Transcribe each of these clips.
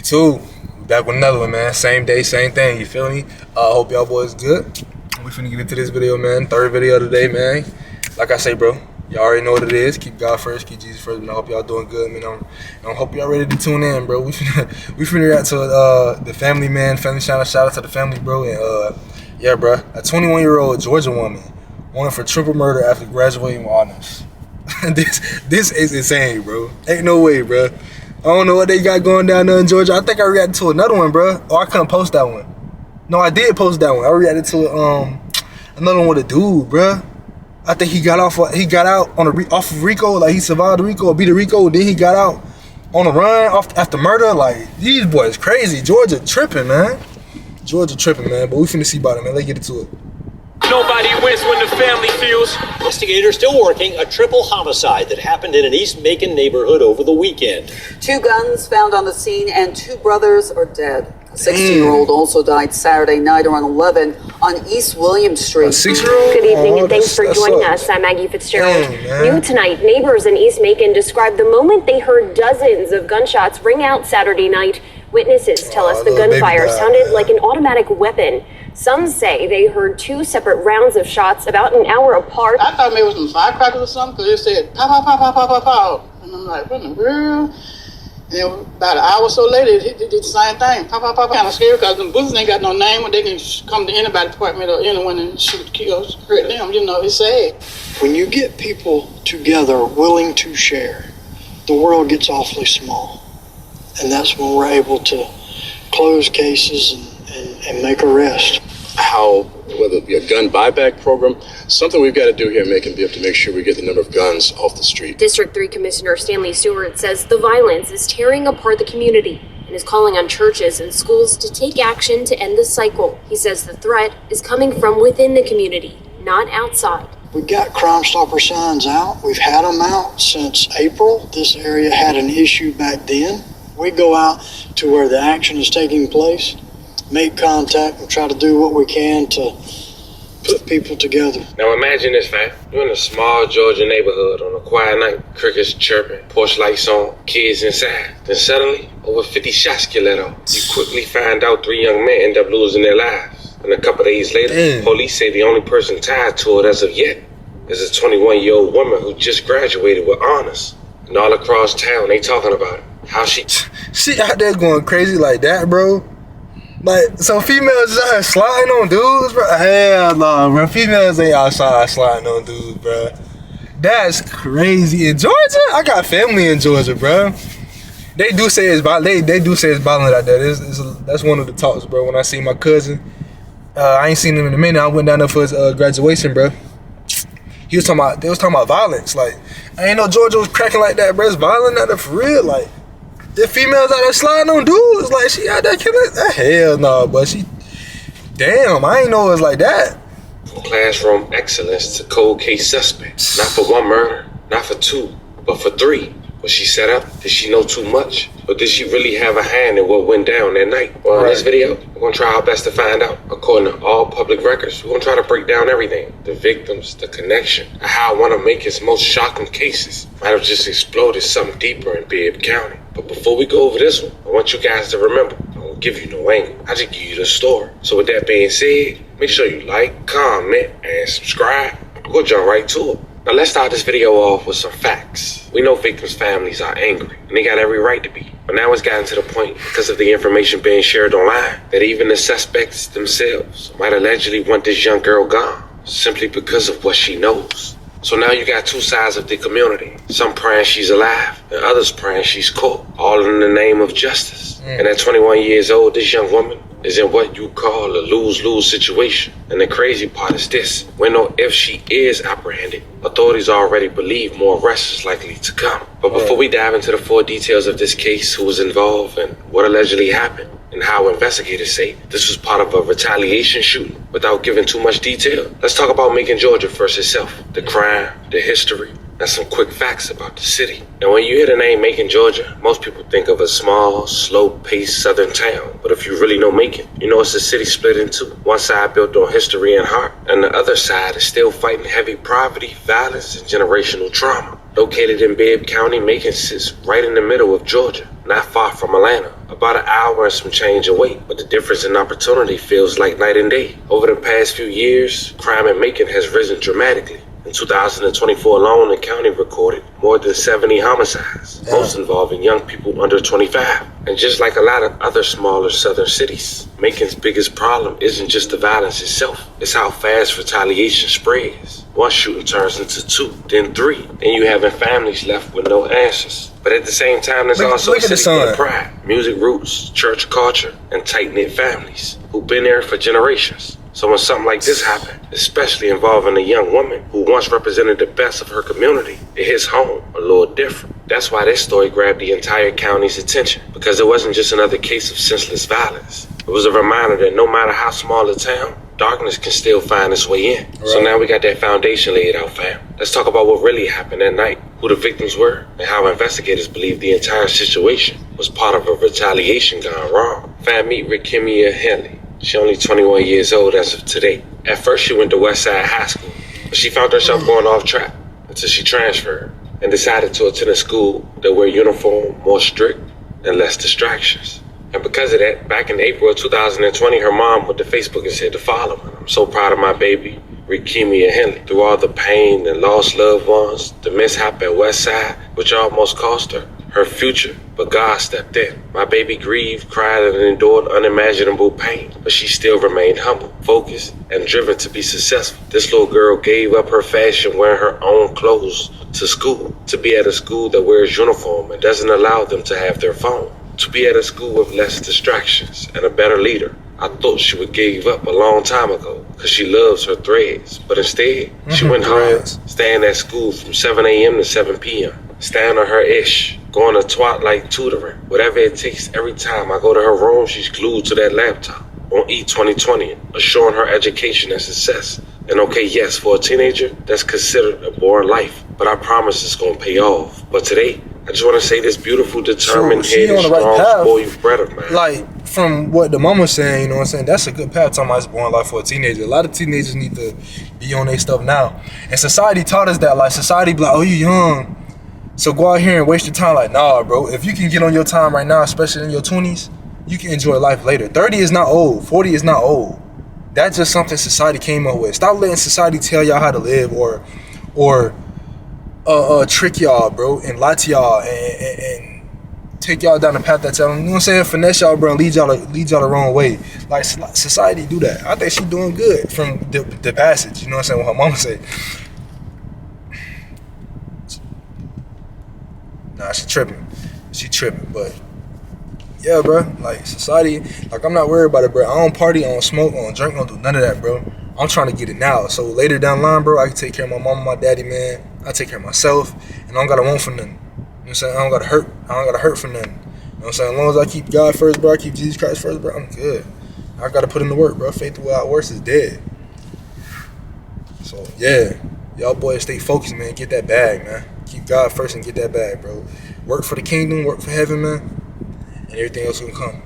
Too. Back with another one, man. Same day, same thing. You feel me? Hope y'all boys good. We finna get into this video, man. Third video of the day, man. Like I say, bro, y'all already know what it is. Keep God first, keep Jesus first. And I hope y'all doing good, man. I hope y'all ready to tune in, bro. We finna react to the family, man. Family shout out to the family, bro. And yeah, bro. A 21-year-old Georgia woman wanted for triple murder after graduating with honors. This is insane, bro. Ain't no way, bro. I don't know what they got going down there in Georgia. I think I reacted to another one, bro. Oh, I couldn't post that one. No, I did post that one. I reacted to another one with a dude, bro. I think he got out on off of Rico, like he survived Rico or beat the Rico. Then he got out on the run after murder. Like, these boys crazy. Georgia tripping, man. Georgia tripping, man. But we finna see about it, man. Let's get into it. Nobody wins when the family feels. Investigators still working a triple homicide that happened in an East Macon neighborhood over the weekend. 2 guns found on the scene and 2 brothers are dead. A 16-year-old also died Saturday night around 11 on East William Street. A 6-year-old? Good evening and thanks for joining us. I'm Maggie Fitzgerald. New tonight, neighbors in East Macon described the moment they heard dozens of gunshots ring out Saturday night. Witnesses tell us the gunfire sounded like an automatic weapon. Some say they heard 2 separate rounds of shots about an hour apart. I thought maybe it was some firecrackers or something, because it said pow, pow, pow, pow, pow, pow, pow. And I'm like, what in the world? And about an hour or so later, it did the same thing. Pow, pow, pow, pow. Kind of scary, because the bullets ain't got no name, but they can come to anybody's apartment or anyone and shoot, kill, hurt them. You know, it's sad. When you get people together willing to share, the world gets awfully small. And that's when we're able to close cases and make arrests. How, whether it be a gun buyback program, something we've got to do here in Macon to make sure we get the number of guns off the street. District 3 Commissioner Stanley Stewart says the violence is tearing apart the community and is calling on churches and schools to take action to end the cycle. He says the threat is coming from within the community, not outside. We've got Crime Stopper signs out. We've had them out since April. This area had an issue back then. We go out to where the action is taking place, make contact, and try to do what we can to put people together. Now imagine this, fam. You're in a small Georgia neighborhood on a quiet night, crickets chirping, porch lights on, kids inside. Then suddenly, over 50 shots get let off. You quickly find out 3 young men end up losing their lives. And a couple days later, police say the only person tied to it as of yet is a 21-year-old woman who just graduated with honors. And all across town, they talking about it. How she out there going crazy like that, bro. Like, so females out here sliding on dudes, bro? Hell no, bro. Females ain't outside sliding on dudes, bro. That's crazy. In Georgia? I got family in Georgia, bro. They do say it's violent. They do say it's violent out there. That's one of the talks, bro. When I see my cousin, I ain't seen him in a minute. I went down there for his graduation, bro. They was talking about violence. Like, I ain't know Georgia was cracking like that, bro. It's violent out there for real. Like, the females out there sliding on dudes, like, she out there killing. Hell no, but she, damn, I ain't know it was like that. From classroom excellence to cold case suspect. Not for 1 murder, not for 2, but for 3. Was she set up? Did she know too much? Or did she really have a hand in what went down that night? Well, in this video, we're gonna try our best to find out. According to all public records, we're gonna try to break down everything. The victims, the connection, and how I wanna make his most shocking cases. Might have just exploded something deeper in Bibb County. But before we go over this one, I want you guys to remember, I won't give you no angle. I just give you the story. So with that being said, make sure you like, comment, and subscribe. We'll jump right to it. Now let's start this video off with some facts. We know victims' families are angry, and they got every right to be. But now it's gotten to the point, because of the information being shared online, that even the suspects themselves might allegedly want this young girl gone, simply because of what she knows. So now you got 2 sides of the community. Some praying she's alive, and others praying she's caught, all in the name of justice. And at 21 years old, this young woman is in what you call a lose-lose situation. And the crazy part is this: we know if she is apprehended, authorities already believe more arrests is likely to come. But before we dive into the full details of this case, who was involved, and what allegedly happened, and how investigators say this was part of a retaliation shooting, without giving too much detail, let's talk about Macon, Georgia first itself. The crime, the history, and some quick facts about the city. Now when you hear the name Macon, Georgia, most people think of a small, slow-paced southern town. But if you really know Macon, you know it's a city split in 2. One side built on history and heart, and the other side is still fighting heavy poverty, violence, and generational trauma. Located in Bibb County, Macon sits right in the middle of Georgia, not far from Atlanta, about an hour and some change away, but the difference in opportunity feels like night and day. Over the past few years, crime in Macon has risen dramatically. In 2024 alone, the county recorded more than 70 homicides, most involving young people under 25. And just like a lot of other smaller southern cities, Macon's biggest problem isn't just the violence itself, it's how fast retaliation spreads. One shooting turns into 2, then 3, and you having families left with no answers. But at the same time, there's also a city full of pride, music roots, church culture, and tight-knit families who've been there for generations. So when something like this happened, especially involving a young woman who once represented the best of her community, it hits home a little different. That's why this story grabbed the entire county's attention, because it wasn't just another case of senseless violence. It was a reminder that no matter how small the town, darkness can still find its way in. Right. So now we got that foundation laid out, fam. Let's talk about what really happened that night, who the victims were, and how investigators believe the entire situation was part of a retaliation gone wrong. Fam, meet Rikimia Henley. She's only 21 years old as of today. At first, she went to Westside High School, but she found herself going off track until she transferred and decided to attend a school that wear uniform, more strict, and less distractions. And because of that, back in April of 2020, her mom went to Facebook and said to follow her. I'm so proud of my baby, Rikimia Henley. Through all the pain and lost loved ones, the mishap at Westside, which almost cost her future, but God stepped in. My baby grieved, cried, and endured unimaginable pain, but she still remained humble, focused, and driven to be successful. This little girl gave up her fashion, wearing her own clothes to school, to be at a school that wears uniform and doesn't allow them to have their phone, to be at a school with less distractions and a better leader. I thought she would give up a long time ago because she loves her threads, but instead, she went hard, staying at school from 7 a.m. to 7 p.m., staying on her ish, going to twilight tutoring, whatever it takes. Every time I go to her room, she's glued to that laptop on E2020, assuring her education and success. And okay, yes, for a teenager, that's considered a boring life, but I promise it's gonna pay off. But today, I just want to say this beautiful, determined, headed, strong, spoiled bred of mine. Like, from what the mama's saying, you know what I'm saying? That's a good path. Talking about it's boring life for a teenager. A lot of teenagers need to be on their stuff now. And society taught us that. Like, society be like, oh, you young, so go out here and waste your time. Like, nah, bro. If you can get on your time right now, especially in your 20s, you can enjoy life later. 30 is not old. 40 is not old. That's just something society came up with. Stop letting society tell y'all how to live or trick y'all, bro, and lie to y'all and take y'all down the path that's y'all, you know what I'm saying, finesse y'all, bro, and lead y'all the wrong way. Like, society do that. I think she doing good from the passage, you know what I'm saying, what her mama said. Nah, she tripping, but yeah, bro, like, society, like, I'm not worried about it, bro. I don't party, I don't smoke, I don't drink, I don't do none of that, bro. I'm trying to get it now, so later down the line, bro, I can take care of my mama, my daddy, man. I take care of myself, and I don't gotta want for nothing. You know what I'm saying? I don't gotta hurt for nothing. You know what I'm saying? As long as I keep God first, bro, I keep Jesus Christ first, bro, I'm good. I gotta put in the work, bro. Faith without works is dead. So, yeah. Y'all boys stay focused, man. Get that bag, man. Keep God first and get that bag, bro. Work for the kingdom, work for heaven, man. And everything else will come.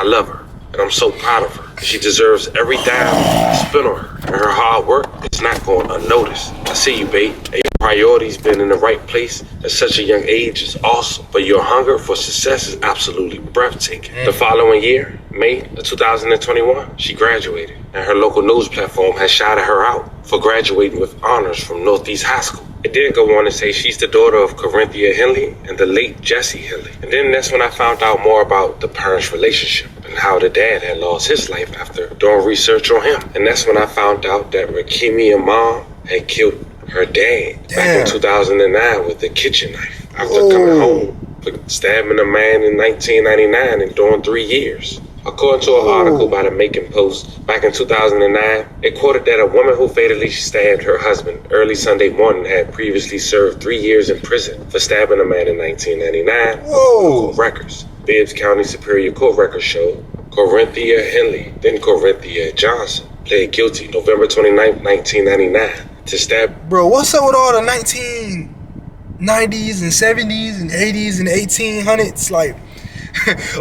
I love her, and I'm so proud of her. She deserves every dime spent on her, and her hard work is not going unnoticed. I see you, babe, and your priorities being in the right place at such a young age is awesome, but your hunger for success is absolutely breathtaking. The following year, May of 2021, she graduated, and her local news platform has shouted her out for graduating with honors from Northeast High School. It did go on to say she's the daughter of Corinthia Henley and the late Jesse Henley. And then that's when I found out more about the parents' relationship and how the dad had lost his life after doing research on him. And that's when I found out that Rikimia's mom had killed her dad back in 2009 with a kitchen knife after coming home for stabbing a man in 1999 and doing 3 years. According to an article by the Macon Post, back in 2009, it quoted that a woman who fatally stabbed her husband early Sunday morning had previously served 3 years in prison for stabbing a man in 1999. Court records. Bibbs County Superior Court records show Corinthia Henley, then Corinthia Johnson, pled guilty November 29, 1999 to stab. Bro, what's up with all the 1990s and 70s and 80s and 1800s? Like,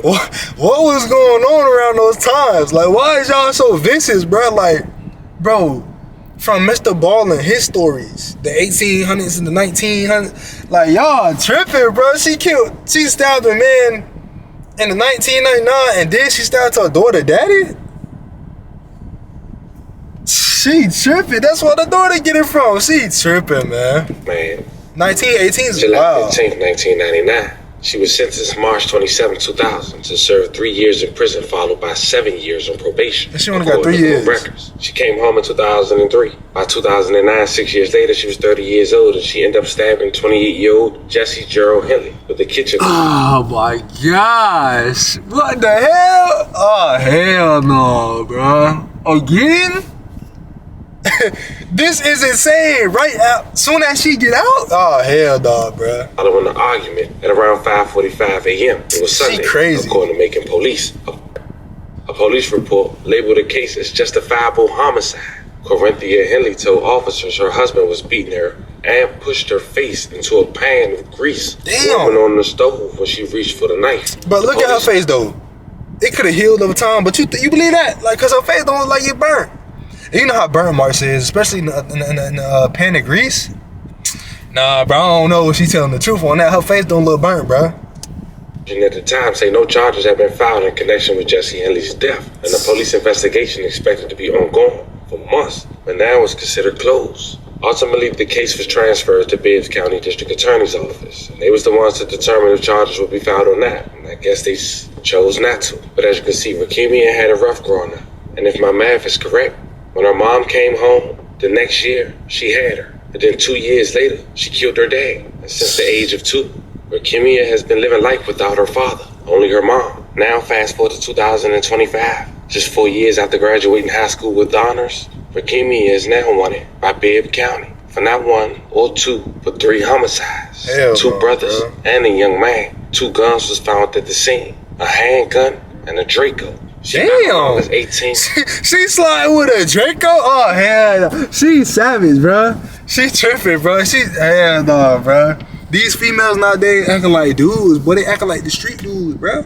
what was going on around those times? Like, why is y'all so vicious, bro? Like, bro, from Mr. Ballin, his stories, the 1800s and the 1900s, like, y'all tripping, bro. She stabbed a man in the 1999, and then she started to adore the daddy? She tripping. That's where the daughter get it from. She tripping, man. 1918 is July wild. 15th, 1999. She was sentenced March 27, 2000 to serve 3 years in prison, followed by 7 years on probation. And she only got 3 years. Records. She came home in 2003. By 2009, 6 years later, she was 30 years old, and she ended up stabbing 28-year-old Jesse Gerald Henley with a kitchen. Oh my gosh. What the hell? Oh, hell no, bro. Again? This is insane. Right out, soon as she get out? Oh, hell no, bro. Following the argument at around 5:45 a.m. It was Sunday, crazy. according to Macon Police. A police report labeled the case as justifiable homicide. Corinthia Henley told officers her husband was beating her and pushed her face into a pan of grease warming on the stove when she reached for the knife. But look at her face, though. It could have healed over time, but you believe that? Like, because her face don't look like it burnt. And you know how burnt marks is, especially in the pan of grease? Nah, bro, I don't know if she's telling the truth on that. Her face don't look burnt, bro. And at the time, say no charges have been filed in connection with Jesse Henley's death, and the police investigation expected to be ongoing for months, but now it's considered closed. Ultimately, the case was transferred to Bibbs County District Attorney's Office, and they was the ones to determine if charges would be filed or not, and I guess they chose not to. But as you can see, Rakimia had a rough growing up, and if my math is correct, when her mom came home, the next year, she had her. And then 2 years later, she killed her dad. And since the age of 2, Rakimia has been living life without her father, only her mom. Now, fast forward to 2025, just 4 years after graduating high school with honors, Rakimia is now wanted by Bibb County for not 1 or 2, but 3 homicides. Hell 2 no, brothers bro. and a young man. 2 guns was found at the scene, a handgun and a Draco. Damn. 18. She sliding with a Draco? Oh, hell no. She savage, bro. She tripping, bro. Hell no, bro. These females nowadays acting like dudes, but they acting like the street dudes, bro.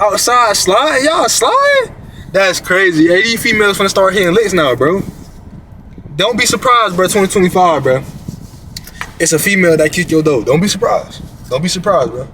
Outside sliding? Y'all sliding? That's crazy. Hey, these females finna start hitting licks now, bro. Don't be surprised, bro, 2025, bro. It's a female that kicked your door. Don't be surprised. Don't be surprised, bro.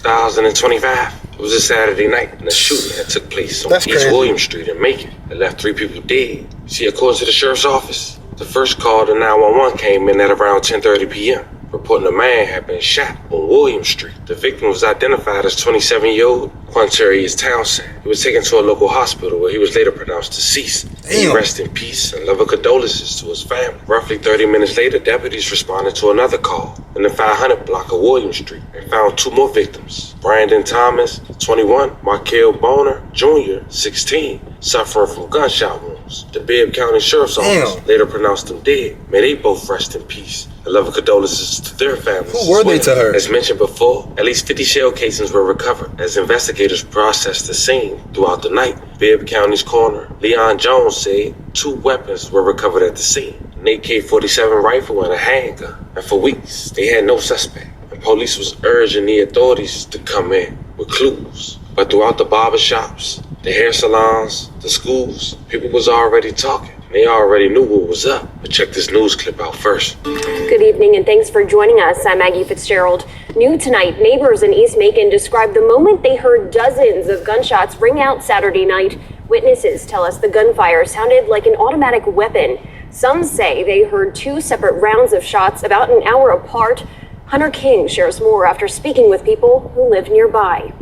2025. It was a Saturday night when a shooting had took place on That's East crazy. William Street in Macon that left 3 people dead. See, according to the sheriff's office, the first call to 911 came in at around 10:30 p.m. reporting a man had been shot on William Street. The victim was identified as 27-year-old Quantarius Townsend. He was taken to a local hospital where he was later pronounced deceased. He Damn. rest in peace and love condolences to his family. Roughly 30 minutes later, deputies responded to another call in the 500 block of William Street and found 2 more victims. Brandon Thomas, 21, Markel Boner Jr., 16, suffering from gunshot wounds. The Bibb County Sheriff's Office Damn. later pronounced them dead. May they both rest in peace. And love condolences to their families. Who were as they well. to her? As mentioned before, at least 50 shell casings were recovered as investigators processed the scene throughout the night. Bibb County's coroner, Leon Jones, said 2 weapons were recovered at the scene. An AK-47 rifle and a handgun. And for weeks, they had no suspect. And police was urging the authorities to come in with clues. But throughout the barbershops, the hair salons, the schools, people was already talking. They already knew what was up. But check this news clip out first. Good evening and thanks for joining us. I'm Maggie Fitzgerald. New tonight, neighbors in East Macon described the moment they heard dozens of gunshots ring out Saturday night. Witnesses tell us the gunfire sounded like an automatic weapon. Some say they heard 2 separate rounds of shots about an hour apart. Hunter King shares more after speaking with people who live nearby.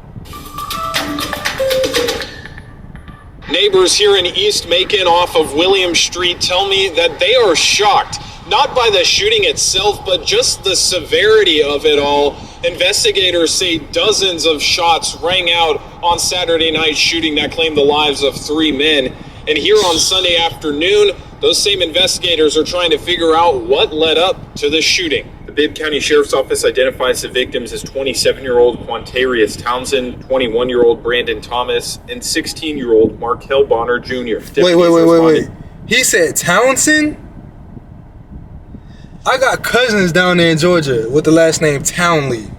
Neighbors here in East Macon off of William Street tell me that they are shocked, not by the shooting itself, but just the severity of it all. Investigators say dozens of shots rang out on Saturday night shooting that claimed the lives of 3 men. And here on Sunday afternoon, those same investigators are trying to figure out what led up to the shooting. The Bibb County Sheriff's Office identifies the victims as 27-year-old Quantarius Townsend, 21-year-old Brandon Thomas, and 16-year-old Markel Bonner Jr. Wait. He said Townsend? I got cousins down there in Georgia with the last name Townley.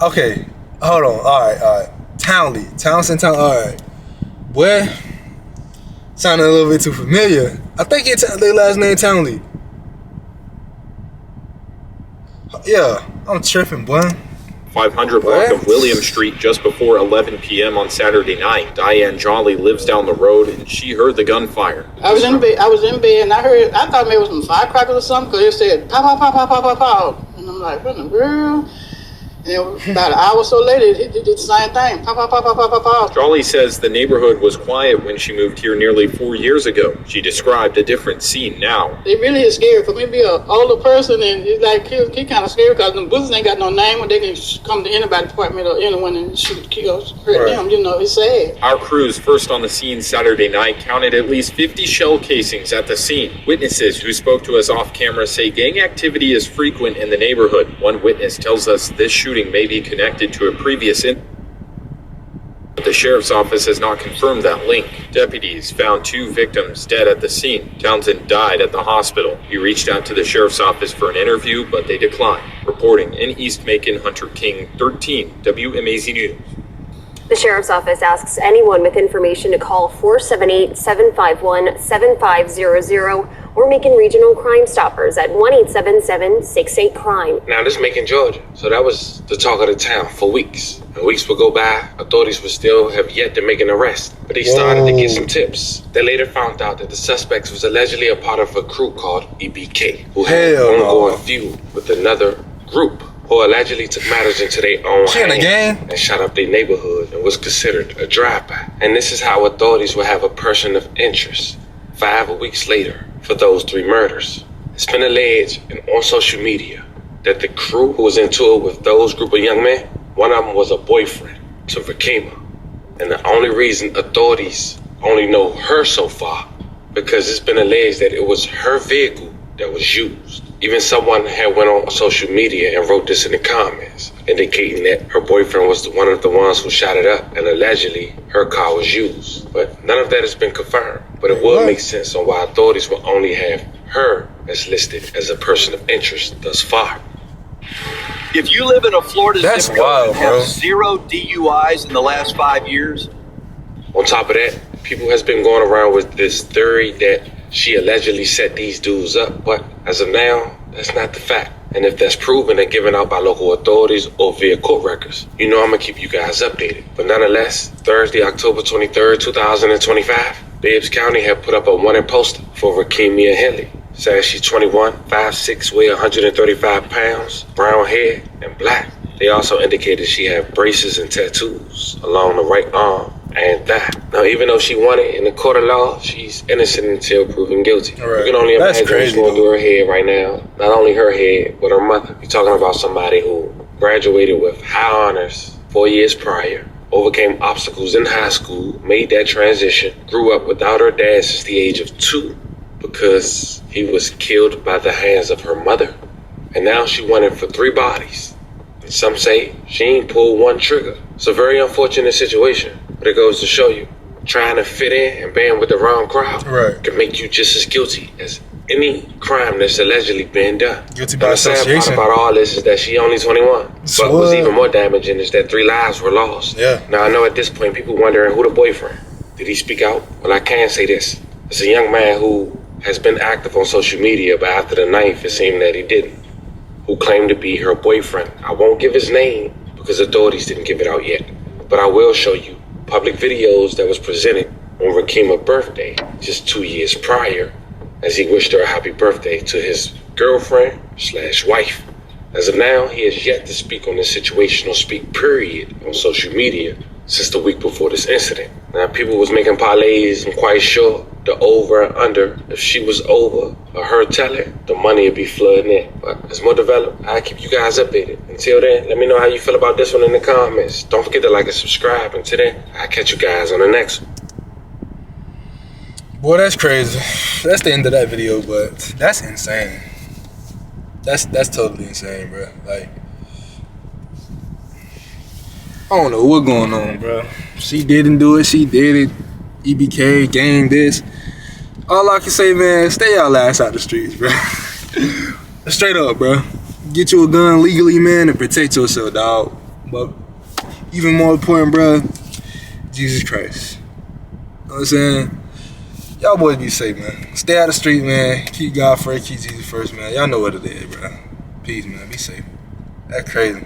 Okay, hold on. All right. Townley. Townsend, all right. Boy, sounded a little bit too familiar. I think their last name Townley. Yeah, I'm tripping, boy. 500 block of William Street just before 11 p.m. on Saturday night. Diane Jolly lives down the road, and she heard the gunfire. I was in bed, and I thought maybe it was some firecrackers or something, because it said, pow, pow, pow, pow, pow, pow, pow. And I'm like, what in the world? And about an hour or so later, it did the same thing. Pow, pow, pow, pow, pow, pow, pow. Jolly says the neighborhood was quiet when she moved here nearly 4 years ago. She described a different scene now. It really is scary for me to be an older person, and it's like, he kind of scary because them buzzers ain't got no name, or they can come to anybody's apartment or anyone and shoot, hurt them, you know, it's sad. Our crews first on the scene Saturday night counted at least 50 shell casings at the scene. Witnesses who spoke to us off camera say gang activity is frequent in the neighborhood. One witness tells us this shooting may be connected to a previous incident. The sheriff's office has not confirmed that link. Deputies found 2 victims dead at the scene. Townsend died at the hospital. He reached out to the sheriff's office for an interview, but they declined. Reporting in East Macon, Hunter King, 13 WMAZ News. The sheriff's office asks anyone with information to call 478-751-7500 or Macon Regional Crime Stoppers at 1-877-68-CRIME. Now, this Macon, Georgia. So that was the talk of the town for weeks. And weeks would go by, authorities would still have yet to make an arrest. But they started to get some tips. They later found out that the suspects was allegedly a part of a crew called EBK, who had an ongoing feud with another group, who allegedly took matters into their own hands and shot up their neighborhood and was considered a drive-by. And this is how authorities will have a person of interest 5 weeks later for those 3 murders. It's been alleged and on social media that the crew who was into it with those group of young men, one of them was a boyfriend to Rakima. And the only reason authorities only know her so far, because it's been alleged that it was her vehicle that was used. Even someone had went on social media and wrote this in the comments, indicating that her boyfriend was one of the ones who shot it up, and allegedly her car was used. But none of that has been confirmed. But it would make sense on why authorities will only have her as listed as a person of interest thus far. If you live in a Florida zip code wild, and have 0 DUIs in the last 5 years. On top of that, people has been going around with this theory that she allegedly set these dudes up, but as of now, that's not the fact. And if that's proven and given out by local authorities or via court records, you know I'm gonna keep you guys updated. But nonetheless, Thursday, October 23rd, 2025, Bibbs County had put up a wanted poster for Rakimia Henley. Says she's 21, 5'6", weigh 135 pounds, brown hair, and black. They also indicated she had braces and tattoos along the right arm and thigh. Now, even though she won it in the court of law, she's innocent until proven guilty. You can only imagine what's going through her head right now. Not only her head, but her mother. You're talking about somebody who graduated with high honors 4 years prior, overcame obstacles in high school, made that transition, grew up without her dad since the age of 2 because he was killed by the hands of her mother. And now she wanted for 3 bodies. And some say she ain't pulled 1 trigger. It's a very unfortunate situation, but it goes to show you, trying to fit in and band with the wrong crowd can make you just as guilty as any crime that's allegedly been done. Guilty by association. The sad part about all this is that she only 21. But what's even more damaging is that 3 lives were lost. Now I know at this point people wondering who the boyfriend. Did he speak out? Well, I can say this. It's a young man who has been active on social media, but after the 9th it seemed that he didn't. Who claimed to be her boyfriend. I won't give his name because authorities didn't give it out yet. But I will show you public videos that was presented on Rakima's birthday just 2 years prior, as he wished her a happy birthday to his girlfriend/wife. As of now, he has yet to speak on this situation or speak period on social media since the week before this incident. Now, people was making parlays. I'm quite sure the over and under, if she was over or her telling, the money would be flooding in. But as more developed, I'll keep you guys updated. Until then, let me know how you feel about this one in the comments. Don't forget to like and subscribe. Until then, I'll catch you guys on the next one. Boy, that's crazy. That's the end of that video, but that's insane. That's totally insane, bro. Like, I don't know what's going on, bro. She didn't do it. She did it. EBK, gang this. All I can say, man, stay y'all ass out the streets, bro. Straight up, bro. Get you a gun legally, man, and protect yourself, dog. But even more important, bro, Jesus Christ. You know what I'm saying? Y'all boys be safe, man. Stay out the street, man. Keep God first, keep Jesus first, man. Y'all know what it is, bro. Peace, man. Be safe. That's crazy.